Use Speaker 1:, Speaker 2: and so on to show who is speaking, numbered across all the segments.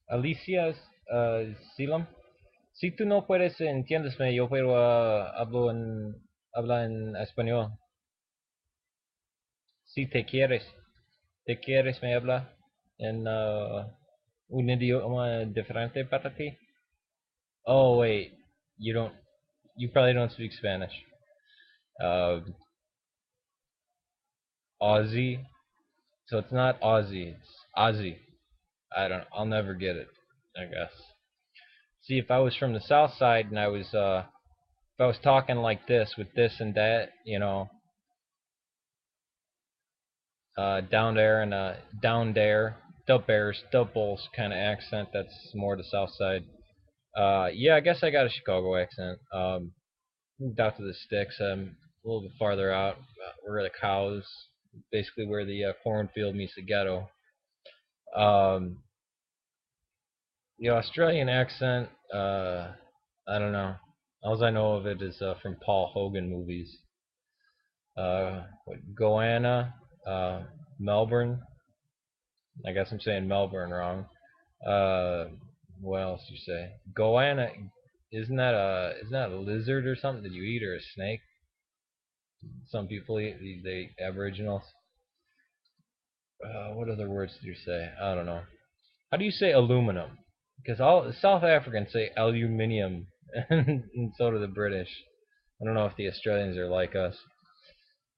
Speaker 1: Alicias Asylum. Si tú no puedes entiéndesme, yo puedo hablar en español. Si te quieres me habla en un idioma diferente para ti. Oh wait, you don't. You probably don't speak Spanish. Uh, Aussie. So it's not Aussie. It's Aussie. I don't. I'll never get it. I guess. See, if I was from the South Side and if I was talking like this with this and that, down there and down there, the Bears, the Bulls kind of accent. That's more the South Side. Yeah, I guess I got a Chicago accent. Moved out to the sticks. A little bit farther out, where the cows, basically where the cornfield meets the ghetto. Um, the Australian accent, I don't know. All I know of it is from Paul Hogan movies. Goanna, Melbourne. I guess I'm saying Melbourne wrong. Uh, what else do you say? Goanna, isn't that a lizard or something that you eat, or a snake? Some people eat the Aboriginals. What other words did you say? I don't know. How do you say aluminum? Because all the South Africans say aluminium, and so do the British. I don't know if the Australians are like us,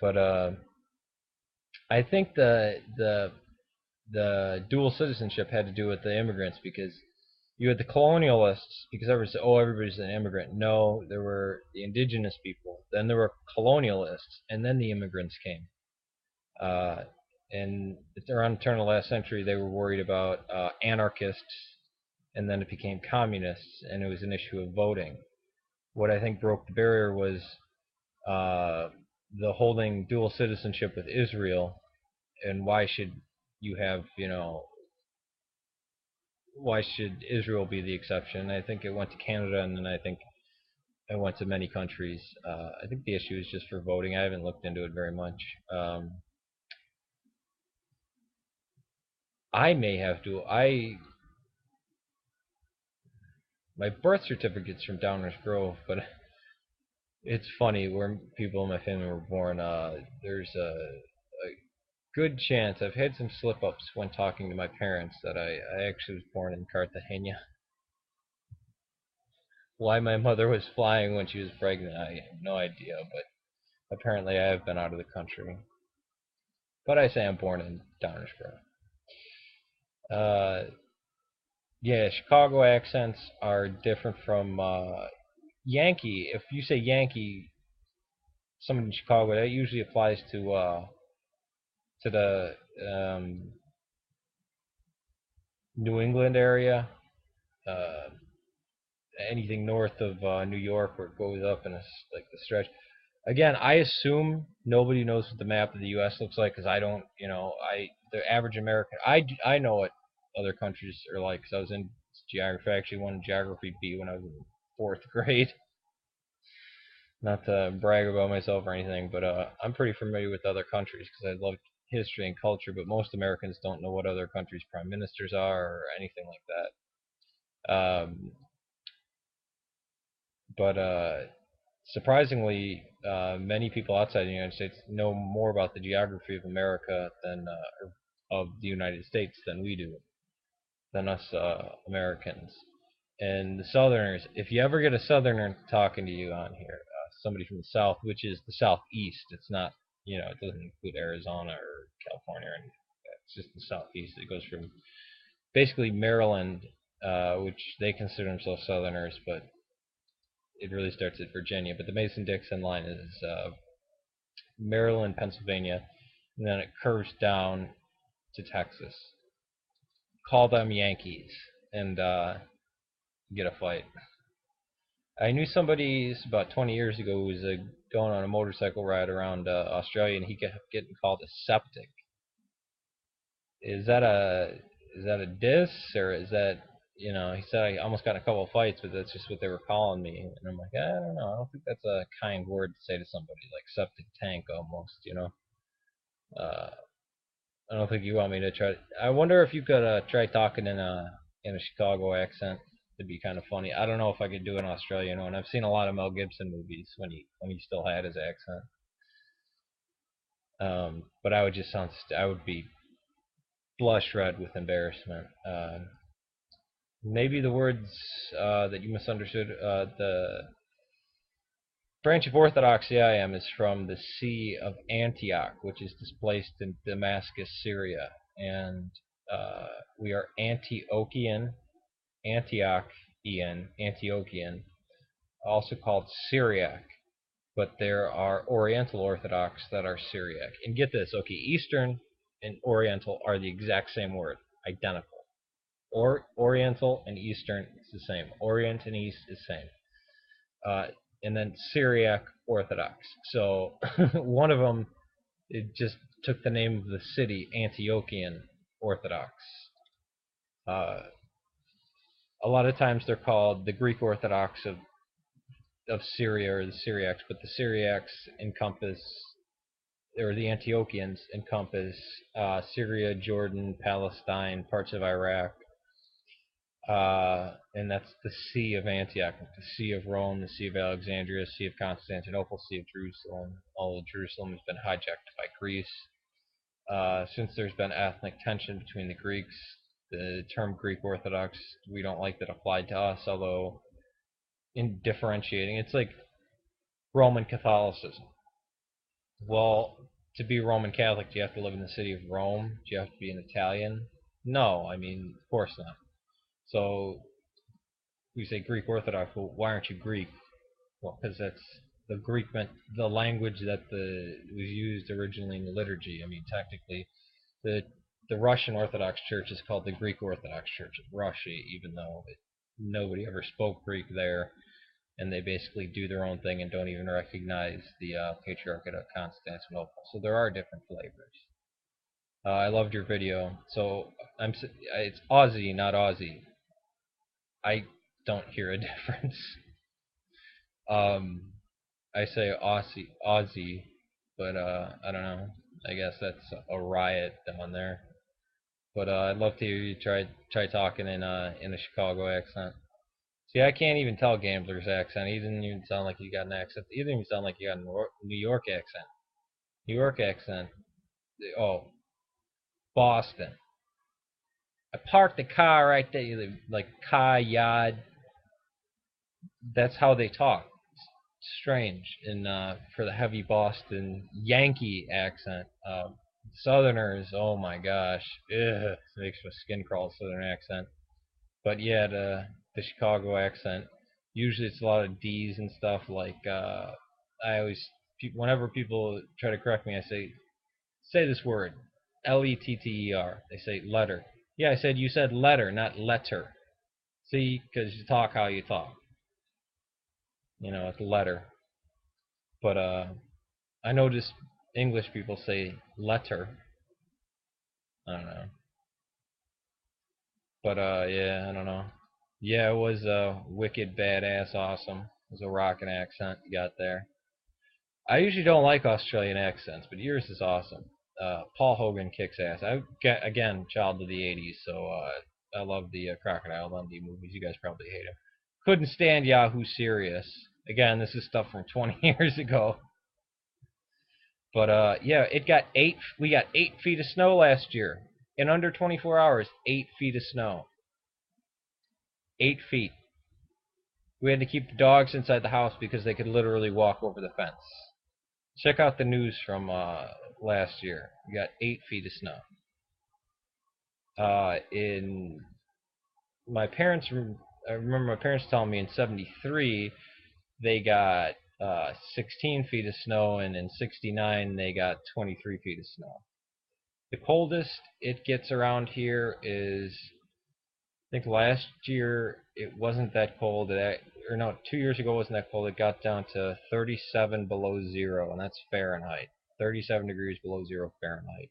Speaker 1: but I think the dual citizenship had to do with the immigrants, because you had the colonialists, because everybody said, oh, everybody's an immigrant. No, there were the indigenous people, then there were colonialists, and then the immigrants came. Uh, and around the turn of the last century, they were worried about anarchists, and then it became communists, and it was an issue of voting. What I think broke the barrier was uh, the holding dual citizenship with Israel, and you have, why should Israel be the exception? I think it went to Canada, and then I think it went to many countries. I think the issue is just for voting. I haven't looked into it very much. I may have to. My birth certificate's from Downers Grove, but it's funny where people in my family were born. There's a good chance I've had some slip ups when talking to my parents that I actually was born in Cartagena. Why my mother was flying when she was pregnant, I have no idea, but apparently I have been out of the country. But I say I'm born in Downers Grove. Uh, yeah, Chicago accents are different from Yankee. If you say Yankee, someone in Chicago, that usually applies to the New England area. Uh, Anything north of New York, where it goes up in like the stretch. Again, I assume nobody knows what the map of the U.S. looks like, because I don't. The average American. I know what other countries are like, because I was in geography. I actually won geography B when I was in fourth grade. Not to brag about myself or anything, but I'm pretty familiar with other countries because I love history and culture. But most Americans don't know what other countries' prime ministers are or anything like that. But surprisingly, many people outside the United States know more about the geography of America than of the United States than we do, than us Americans. And the Southerners, if you ever get a Southerner talking to you on here, somebody from the South, which is the Southeast, it's not, it doesn't include Arizona or California or anything like that. It's just the Southeast. It goes from basically Maryland, which they consider themselves Southerners, but it really starts at Virginia. But the Mason-Dixon line is Maryland, Pennsylvania, and then it curves down to Texas. Call them Yankees, and get a fight. I knew somebody about 20 years ago who was going on a motorcycle ride around Australia, and he kept getting called a septic. Is that a diss, or is that, he said I almost got in a couple of fights, but that's just what they were calling me, and I'm like, I don't know, I don't think that's a kind word to say to somebody, like septic tank almost. Uh, I don't think you want me to try. I wonder if you could try talking in in a Chicago accent. It'd be kind of funny. I don't know if I could do an Australian one. I've seen a lot of Mel Gibson movies when he still had his accent. But I would just sound. I would be blush red with embarrassment. Maybe the words that you misunderstood. The branch of Orthodoxy I am is from the See of Antioch, which is displaced in Damascus, Syria, and we are Antiochian, Antiochian, also called Syriac, but there are Oriental Orthodox that are Syriac. And get this, okay, Eastern and Oriental are the exact same word, identical. Oriental and Eastern is the same. Orient and East is the same. And then Syriac Orthodox. So one of them, it just took the name of the city, Antiochian Orthodox. A lot of times they're called the Greek Orthodox of Syria or the Syriacs, but the Syriacs encompass, or the Antiochians encompass Syria, Jordan, Palestine, parts of Iraq, and that's the See of Antioch, the See of Rome, the See of Alexandria, See of Constantinople, See of Jerusalem. All of Jerusalem has been hijacked by Greece. Since there's been ethnic tension between the Greeks, the term Greek Orthodox, we don't like that applied to us, although in differentiating, it's like Roman Catholicism. Well, to be Roman Catholic, do you have to live in the city of Rome? Do you have to be an Italian? No, I mean, of course not. So we say Greek Orthodox. Well, why aren't you Greek? Well, because that's the Greek meant the language that was used originally in the liturgy. I mean, technically, the the Russian Orthodox Church is called the Greek Orthodox Church of Russia, even though nobody ever spoke Greek there, and they basically do their own thing and don't even recognize the Patriarchate of Constantinople. So there are different flavors. I loved your video. So it's Aussie, not Aussie. I don't hear a difference. Um, I say Aussie, but I don't know. I guess that's a riot down there. But I'd love to hear you try talking in a Chicago accent. See, I can't even tell Gambler's accent. He didn't even sound like he got an accent. He didn't even sound like he got a New York accent. New York accent. Oh, Boston. I parked the car right there, like car yard. That's how they talk. Strange. And for the heavy Boston Yankee accent, Southerners. Oh my gosh, it makes my skin crawl. Southern accent. But yeah, the Chicago accent. Usually it's a lot of D's and stuff. Like I always, whenever people try to correct me, I say this word, letter. They say letter. Yeah, I said you said letter, not letter. See, because you talk how you talk. You know, it's letter. But I noticed English people say letter. I don't know. But yeah, I don't know. Yeah, it was wicked, badass, awesome. It was a rockin' accent you got there. I usually don't like Australian accents, but yours is awesome. Paul Hogan kicks ass. Again, child of the '80s, so I love the Crocodile Dundee movies. You guys probably hate him. Couldn't stand Yahoo Serious. Again, this is stuff from 20 years ago. But yeah, it got eight. We got 8 feet of snow last year in under 24 hours. 8 feet of snow. 8 feet. We had to keep the dogs inside the house because they could literally walk over the fence. Check out the news from last year. We got 8 feet of snow. In my parents, I remember my parents telling me in '73 they got 16 feet of snow, and in '69 they got 23 feet of snow. The coldest it gets around here is, I think last year it wasn't that cold. Or no, 2 years ago it wasn't that cold. It got down to 37 below zero, and that's Fahrenheit. 37 degrees below zero Fahrenheit.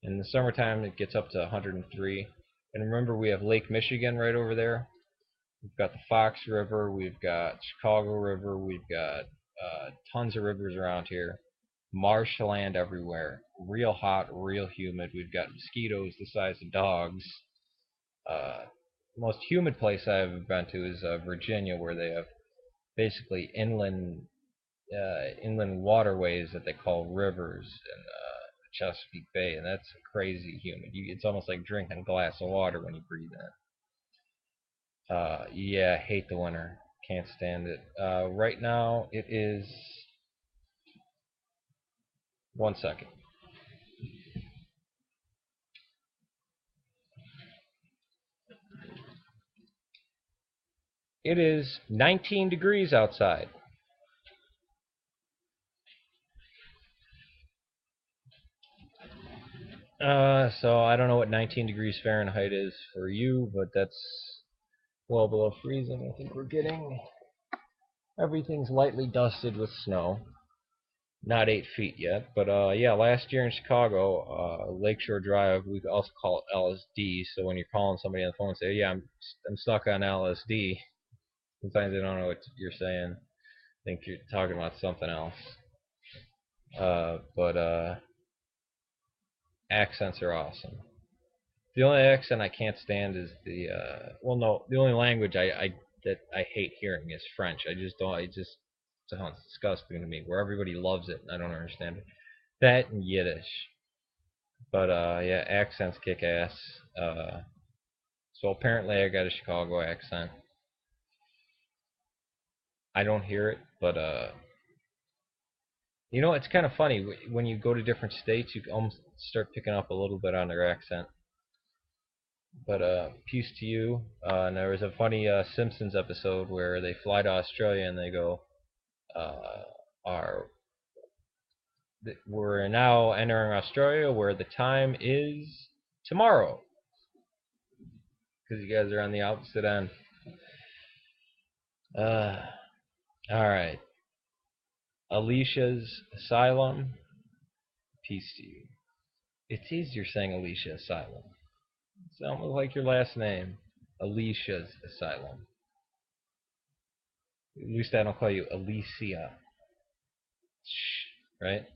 Speaker 1: In the summertime it gets up to 103. And remember, we have Lake Michigan right over there. We've got the Fox River. We've got Chicago River. We've got tons of rivers around here. Marshland everywhere. Real hot, real humid. We've got mosquitoes the size of dogs. Uh, most humid place I've ever been to is Virginia, where they have basically inland waterways that they call rivers in Chesapeake Bay, and that's crazy humid. It's almost like drinking a glass of water when you breathe in. Yeah, hate the winter. Can't stand it. Right now it is 1 second. It is 19 degrees outside. So I don't know what 19 degrees Fahrenheit is for you, but that's well below freezing. I think we're getting everything's lightly dusted with snow. Not 8 feet yet, but yeah, last year in Chicago, Lakeshore Drive, we also call it LSD. So when you're calling somebody on the phone and say, "Yeah, I'm stuck on LSD," sometimes they don't know what you're saying. Think you're talking about something else. But accents are awesome. The only accent I can't stand is the well, no, the only language I that I hate hearing is French. I just don't. It just sounds disgusting to me. Where everybody loves it, and I don't understand it. That and Yiddish. But yeah, accents kick ass. So apparently I got a Chicago accent. I don't hear it, but it's kind of funny when you go to different states, you almost start picking up a little bit on their accent. But peace to you. And there was a funny Simpsons episode where they fly to Australia and they go, uh, "Our we're now entering Australia where the time is tomorrow," because you guys are on the opposite end. Uh, all right. Alicia's Asylum. Peace to you. It's easier saying Alicia Asylum. It's almost like your last name. Alicia's Asylum. At least I don't call you Alicia. Right?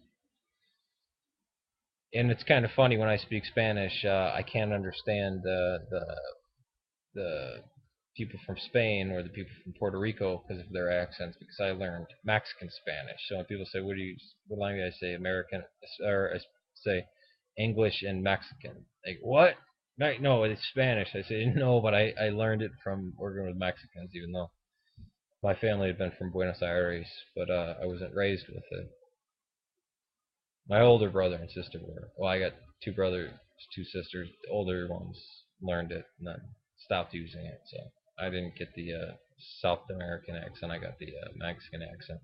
Speaker 1: And it's kind of funny when I speak Spanish. I can't understand the people from Spain or the people from Puerto Rico because of their accents because I learned Mexican Spanish. So when people say, what language?" I say American, or I say English and Mexican. Like, what? No, it's Spanish. I say, no, but I learned it from working with Mexicans, even though my family had been from Buenos Aires, but I wasn't raised with it. My older brother and sister were. Well, I got two brothers, two sisters. The older ones learned it and then stopped using it. So I didn't get the South American accent. I got the Mexican accent.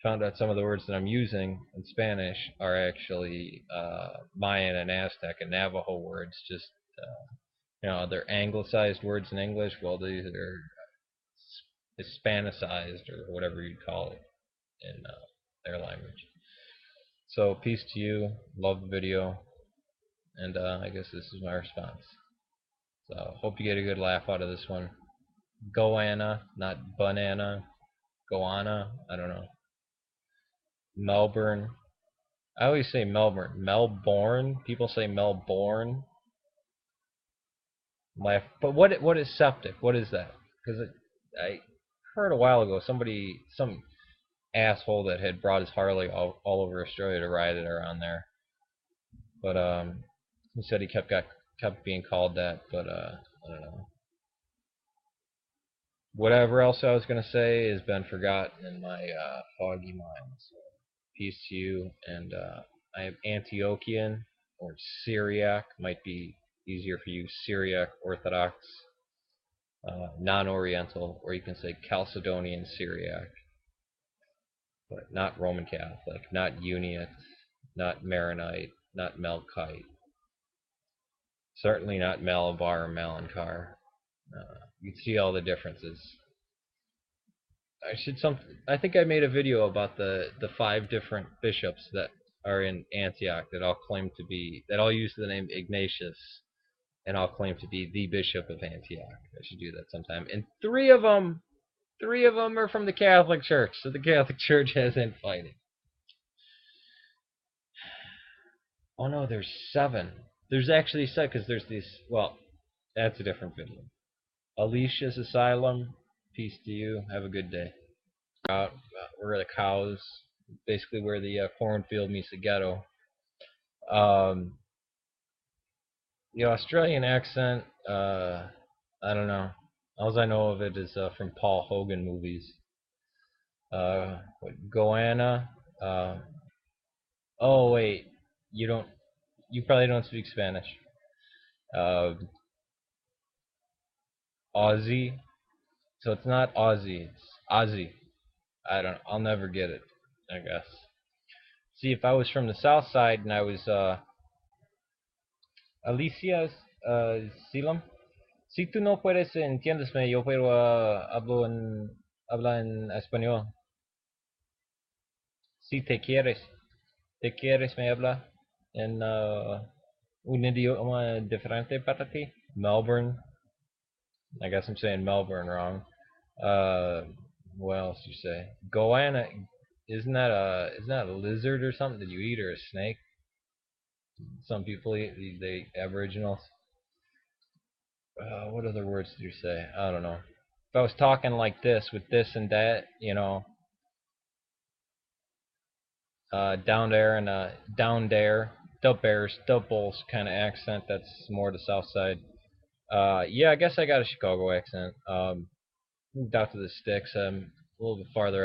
Speaker 1: Found out some of the words that I'm using in Spanish are actually Mayan and Aztec and Navajo words. Just they're anglicized words in English. Well, these are Hispanicized or whatever you'd call it in their language. So peace to you. Love the video. And I guess this is my response. So hope you get a good laugh out of this one. Goanna, not banana. Goanna. I don't know. Melbourne. I always say Melbourne. Melbourne. People say Melbourne. Laugh. But what is septic? What is that? Because I heard a while ago some asshole that had brought his Harley all over Australia to ride it around there. But he said he kept being called that. But I don't know. Whatever else I was gonna say has been forgotten in my foggy mind. So peace to you. And I am Antiochian or Syriac. Might be easier for you. Syriac Orthodox, non-Oriental, or you can say Chalcedonian Syriac, but not Roman Catholic, not Uniate, not Maronite, not Melkite, certainly not Malabar or Malankar. You can see all the differences. I think I made a video about the five different bishops that are in Antioch that all use the name Ignatius and all claim to be the bishop of Antioch. I should do that sometime. And three of them are from the Catholic Church, so the Catholic Church has infighting. Oh no, there's seven. There's actually seven because there's these. Well, that's a different video. Alicias Asylum, peace to you. Have a good day. Where the cows, basically where the cornfield meets the ghetto. Um, the Australian accent, I don't know. All I know of it is from Paul Hogan movies. Goanna. Oh wait, you don't. You probably don't speak Spanish. Uh, Aussie. So it's not Aussie. It's Aussie. I don't. I'll never get it. I guess. See, if I was from the South Side and I was Alicias Asylum. Si tú no puedes entiéndesme, yo pero habla en español. Si te quieres me habla en un idioma diferente para ti. Melbourne. I guess I'm saying Melbourne wrong. Uh, what else do you say? Goanna. Isn't that a lizard or something that you eat, or a snake? Some people eat the Aboriginals. What other words did you say? I don't know. If I was talking like this with this and that, down there and down there, the Bears, the Bulls kind of accent. That's more the South Side. Yeah, I guess I got a Chicago accent. Moved out to the sticks. A little bit farther